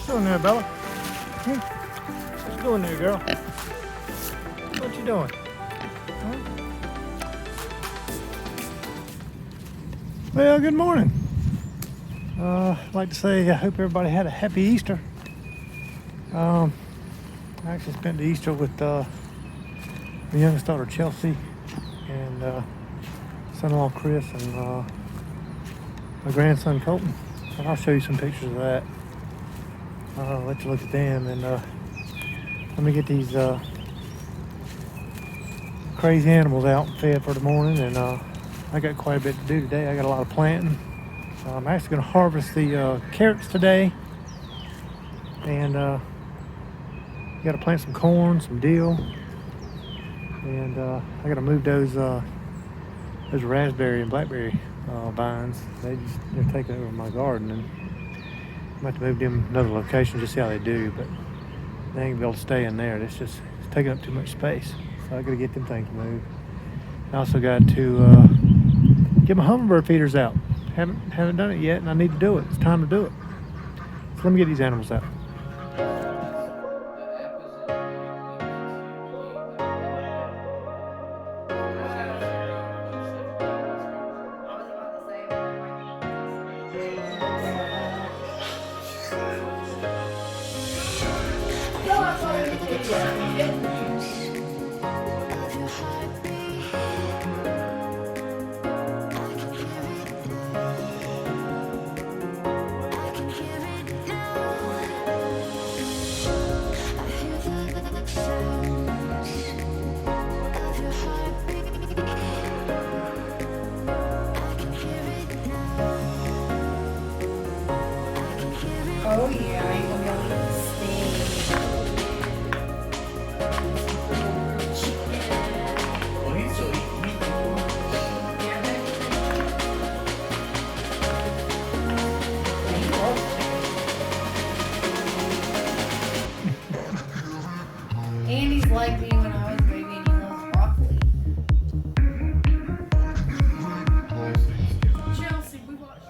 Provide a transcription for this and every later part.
doing there, Bella? What you doing there, girl? What you doing? Huh? Well, good morning. I'd like to say I hope everybody had a happy Easter. I actually spent the Easter with my youngest daughter Chelsea and son-in-law Chris and my grandson Colton. And I'll show you some pictures of that. I'll let you look at them, and let me get these crazy animals out and fed for the morning. And I got quite a bit to do today. I got a lot of planting. I'm actually going to harvest the carrots today, and got to plant some corn, some dill, and I got to move those raspberry and blackberry vines. They're taking over my garden, and I'm about to move them to another location just see how they do, but they ain't gonna be able to stay in there. It's taking up too much space, so I got to get them things moved. I also got to get my hummingbird feeders out. Haven't done it yet, and I need to do it. It's time to do it. So let me get these animals out. Oh yeah, I ain't gonna be able to Andy's like me when I was baby and he loves broccoli. Chelsea, we watched.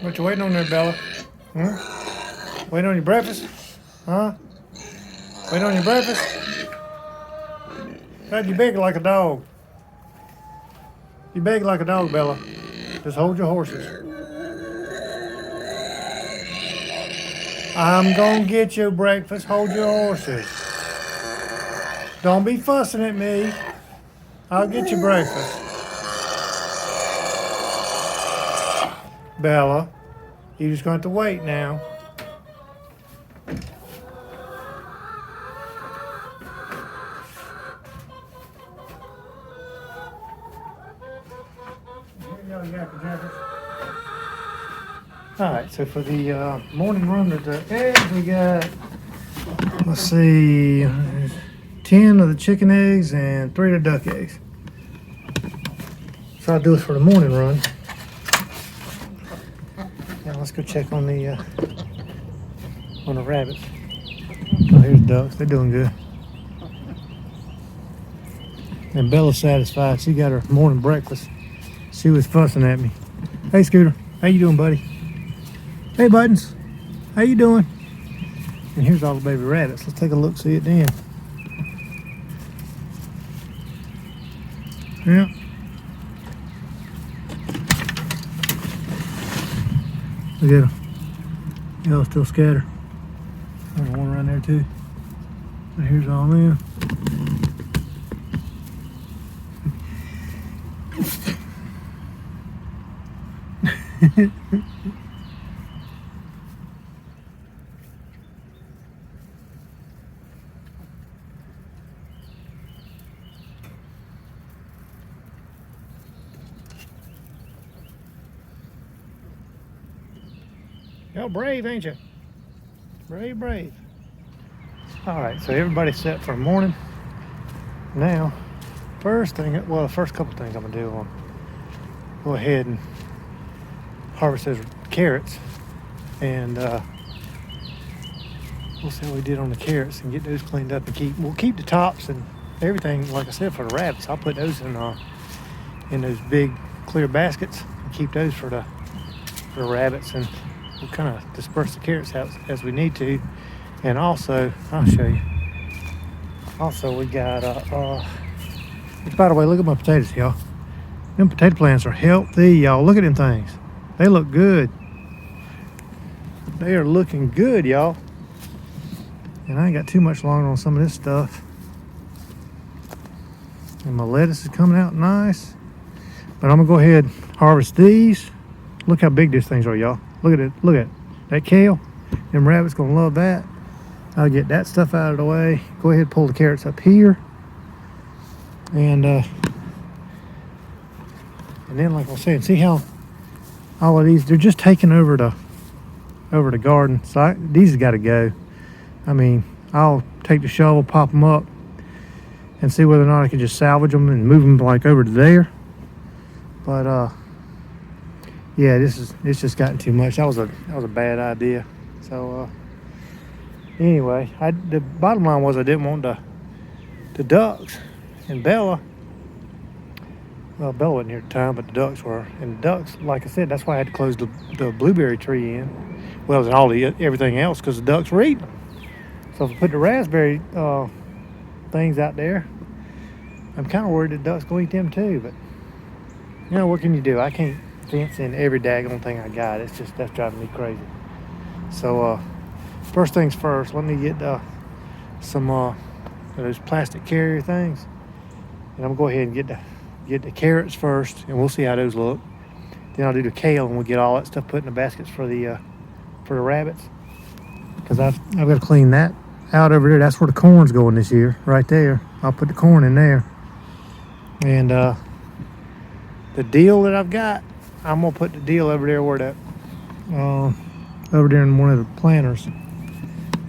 What you waiting on there, Bella? Huh? Waiting on your breakfast? Huh? Waiting on your breakfast? God, you beg like a dog. You beg like a dog, Bella. Just hold your horses. I'm gonna get you breakfast. Hold your horses. Don't be fussing at me. I'll get you breakfast. Bella, you're just going to have to wait now. All right, so for the morning run of the eggs, we got, let's see, 10 of the chicken eggs and 3 of the duck eggs. So I'll do this for the morning run. Now let's go check on the rabbits. Oh, here's ducks. They're doing good. And Bella's satisfied. She got her morning breakfast. She was fussing at me. Hey, Scooter. How you doing, buddy? Hey, Buttons. How you doing? And here's all the baby rabbits. Let's take a look, see at them. Yeah. Look at them. Y'all still scattered. There's one around there too. And here's all them. Y'all brave, ain't you? Brave, brave. All right, so everybody's set for the morning. Now, first thing, well, the first couple things I'm gonna do, I'll go ahead and harvest those carrots, and we'll see how we did on the carrots and get those cleaned up, and we'll keep the tops and everything, like I said, for the rabbits. I'll put those in those big clear baskets and keep those for the rabbits, and we'll kind of disperse the carrots out as we need to. And also, I'll show you. Also, we got, by the way, look at my potatoes, y'all. Them potato plants are healthy, y'all. Look at them things. They look good. They are looking good, y'all. And I ain't got too much longer on some of this stuff. And my lettuce is coming out nice. But I'm gonna go ahead and harvest these. Look how big these things are, y'all. Look at it, look at it. That kale. Them rabbits gonna love that. I'll get that stuff out of the way. Go ahead and pull the carrots up here. And then like I was saying, see how all of these, they're just taking over the garden. So these have got to go. I mean, I'll take the shovel, pop them up, and see whether or not I can just salvage them and move them like over to there. But yeah, it's just gotten too much. That was a bad idea. So anyway, the bottom line was I didn't want the ducks and Bella. Well, Bella wasn't here at the time, but the ducks were. And the ducks, like I said, that's why I had to close the blueberry tree in. Well, and all everything else, because the ducks were eating. So if I put the raspberry things out there, I'm kind of worried the ducks going to eat them too. But, you know, what can you do? I can't fence in every daggone thing I got. It's just, that's driving me crazy. So, first things first, let me get some of those plastic carrier things. And I'm going to go ahead and get the carrots first, and we'll see how those look. Then I'll do the kale, and we'll get all that stuff put in the baskets for the rabbits. Because I've got to clean that out over there. That's where the corn's going this year, right there. I'll put the corn in there. And the deal that I've got, I'm gonna put the deal over there where that over there in one of the planters.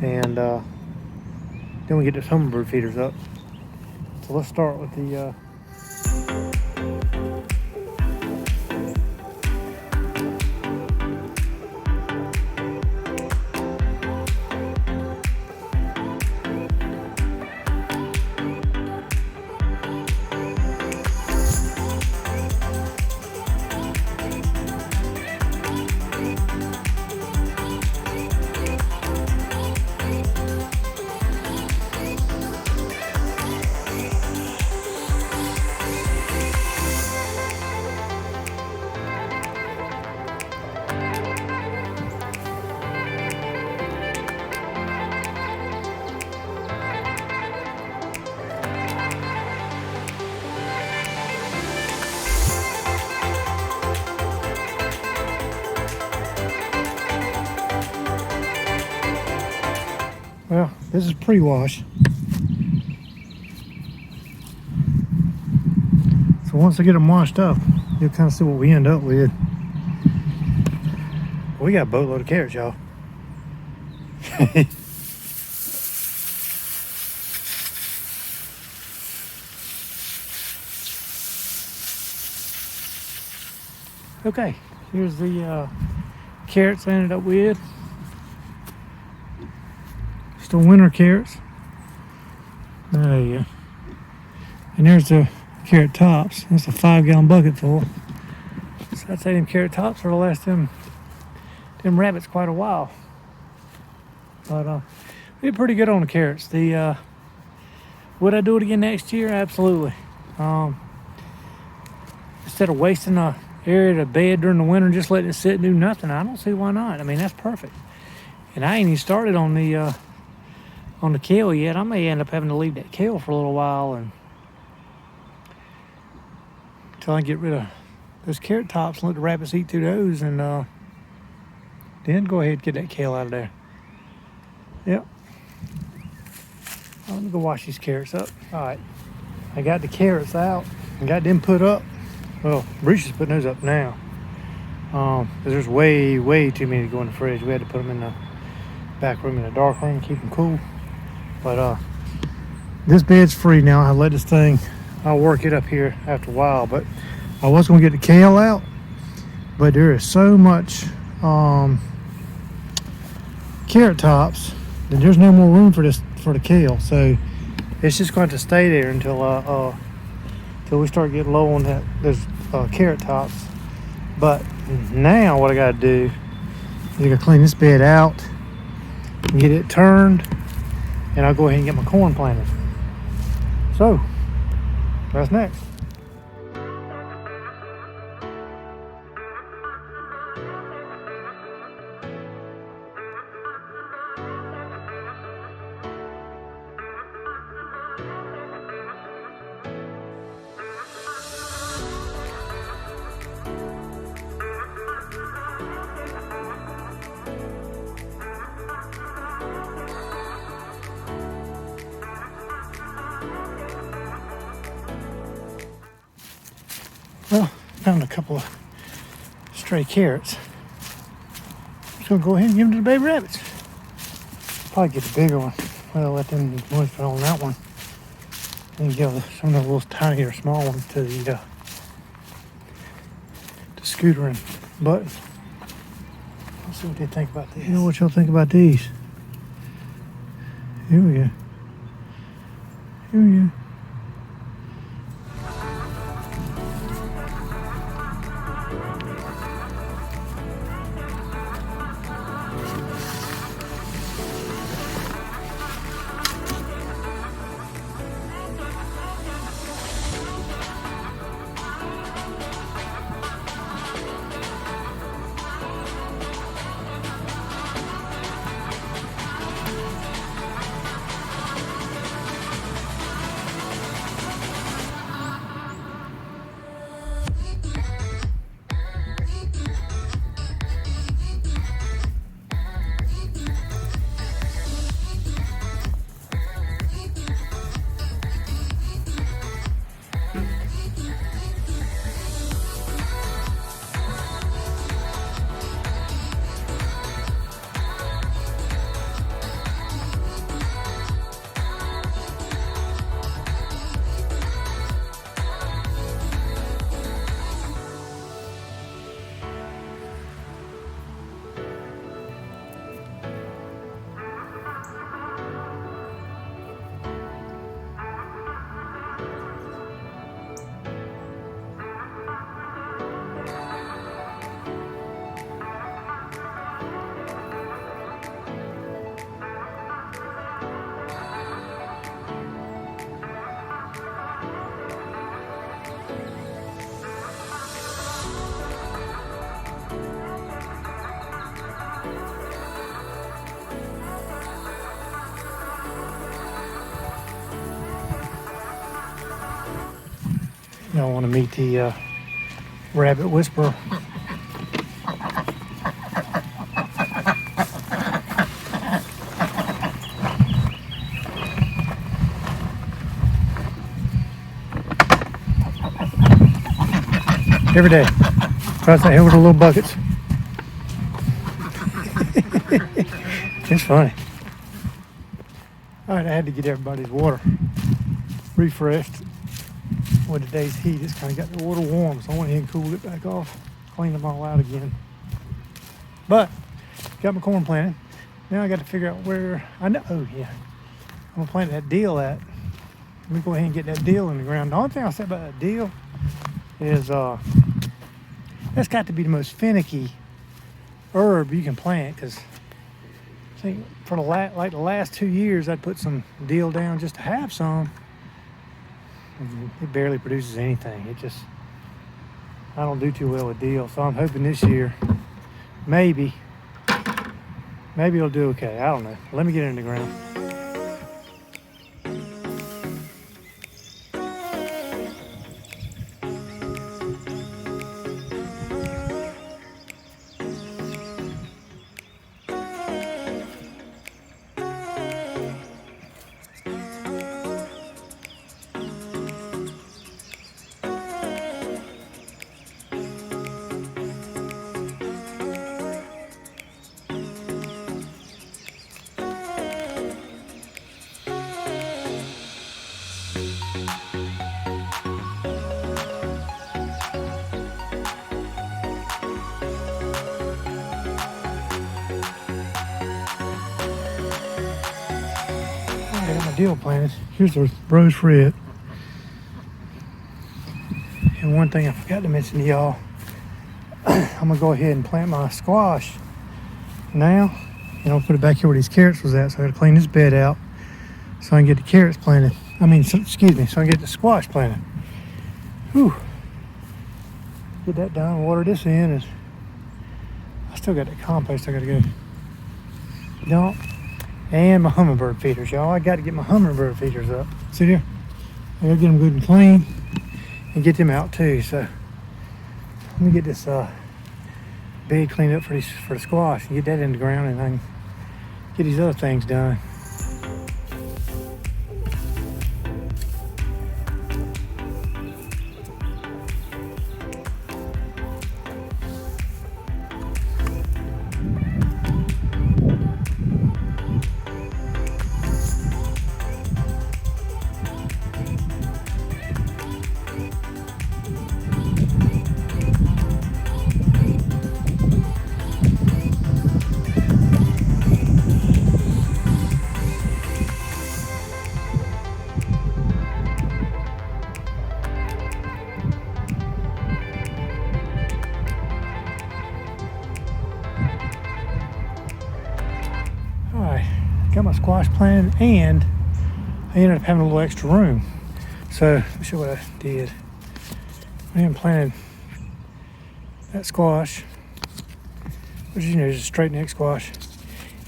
And then we get the hummingbird feeders up. So let's start with the well, this is pre-wash. So once I get them washed up, you'll kind of see what we end up with. We got a boatload of carrots, y'all. Okay, here's the carrots I ended up with. The winter carrots. There you go. And there's the carrot tops. That's a 5-gallon bucket full. So I'd say them carrot tops will last them rabbits quite a while. But we did pretty good on the carrots. Would I do it again next year? Absolutely. Instead of wasting a area to bed during the winter and just letting it sit and do nothing, I don't see why not. I mean, that's perfect. And I ain't even started on the kale yet. I may end up having to leave that kale for a little while and until I get rid of those carrot tops and let the rabbits eat through those, and then go ahead and get that kale out of there. Yep. I'm gonna go wash these carrots up. All right, I got the carrots out and got them put up. Well, Bruce is putting those up now because there's way too many to go in the fridge. We had to put them in the back room in the dark room, keep them cool. But this bed's free now. I let this thing, I'll work it up here after a while. But I was gonna get the kale out, but there is so much carrot tops that there's no more room for the kale. So it's just going to stay there until we start getting low on those carrot tops. But now what I gotta do, You gotta clean this bed out, get it turned, and I'll go ahead and get my corn planted. So, that's next. Well, found a couple of stray carrots. Just gonna go ahead and give them to the baby rabbits. Probably get the bigger one. Well, let them moisten on that one. And give some of the little tinier small ones to the Scooter and Button. Let's see what they think about these. You know what y'all think about these? Here we go. Here we go. Y'all want to meet the rabbit whisperer. Every day. Tries to hit with the little buckets. It's funny. Alright, I had to get everybody's water refreshed. With today's heat, it's kind of got the water warm, so I went ahead and cooled it back off, cleaned them all out again. But got my corn planted. Now I got to figure out where I know. Oh yeah, I'm gonna plant that dill at. Let me go ahead and get that dill in the ground. The only thing I'll say about that dill is that's got to be the most finicky herb you can plant, because I think for the last 2 years I'd put some dill down just to have some. It barely produces anything. I don't do too well with dill, so I'm hoping this year, maybe it'll do okay. I don't know. Let me get it in the ground. I got my dill planted. Here's the rose red. And one thing I forgot to mention to y'all, I'm gonna go ahead and plant my squash Now, put it back here where these carrots was at. So I gotta clean this bed out so I can get the carrots planted. Excuse me, so I can get the squash planted. Whew. Get that done, water this in, and I still got that compost I gotta go dump. And my hummingbird feeders, y'all. I got to get my hummingbird feeders up. See there? I gotta get them good and clean and get them out too. So let me get this bed cleaned up for the squash and get that in the ground, and I can get these other things done. Got my squash planted, and I ended up having a little extra room. So let me show you what I did. I even planted that squash, which is just a straight neck squash.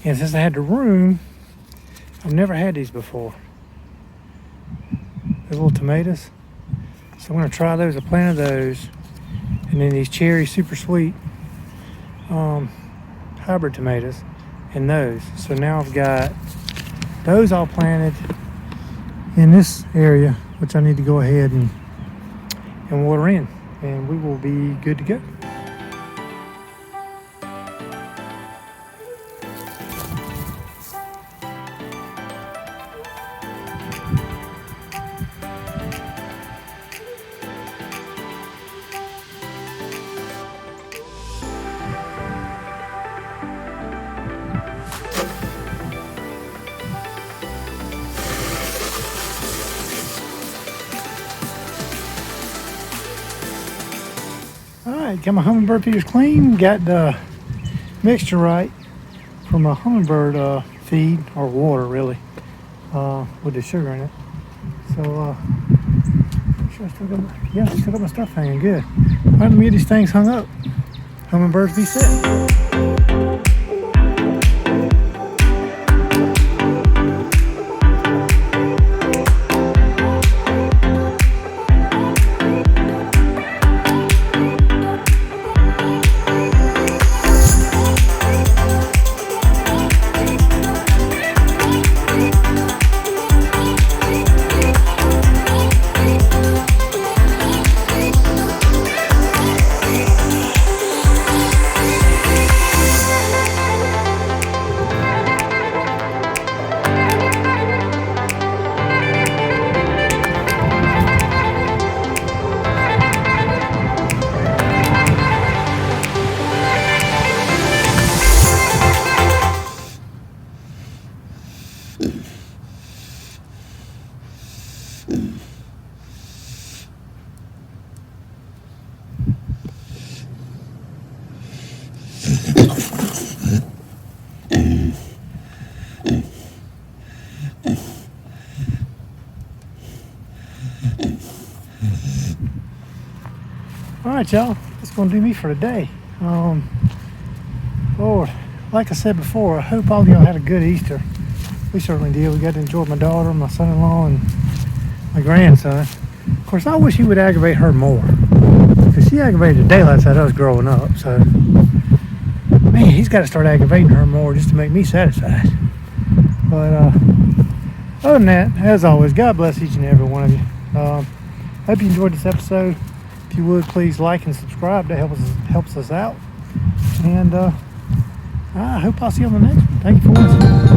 And since I had the room, I've never had these before. Those little tomatoes. So I'm gonna try those. I planted those, and then these cherry super sweet hybrid tomatoes. And those. So now I've got those all planted in this area, which I need to go ahead and water in, and we will be good to go. Alright, got my hummingbird feeders clean, got the mixture right for my hummingbird feed, or water really, with the sugar in it. So, sure I still got my stuff hanging good. Alright, let me get these things hung up. Hummingbirds be set. Alright, y'all, that's going to do me for today. Lord, like I said before, I hope all of y'all had a good Easter. We certainly did. We got to enjoy my daughter, my son-in-law, and my grandson. Of course, I wish he would aggravate her more, because she aggravated the daylights out of us growing up. So, man, he's got to start aggravating her more just to make me satisfied. But other than that, as always, God bless each and every one of you. Hope you enjoyed this episode. If you would, please like and subscribe. That helps us out. And I hope I'll see you on the next one. Thank you for watching.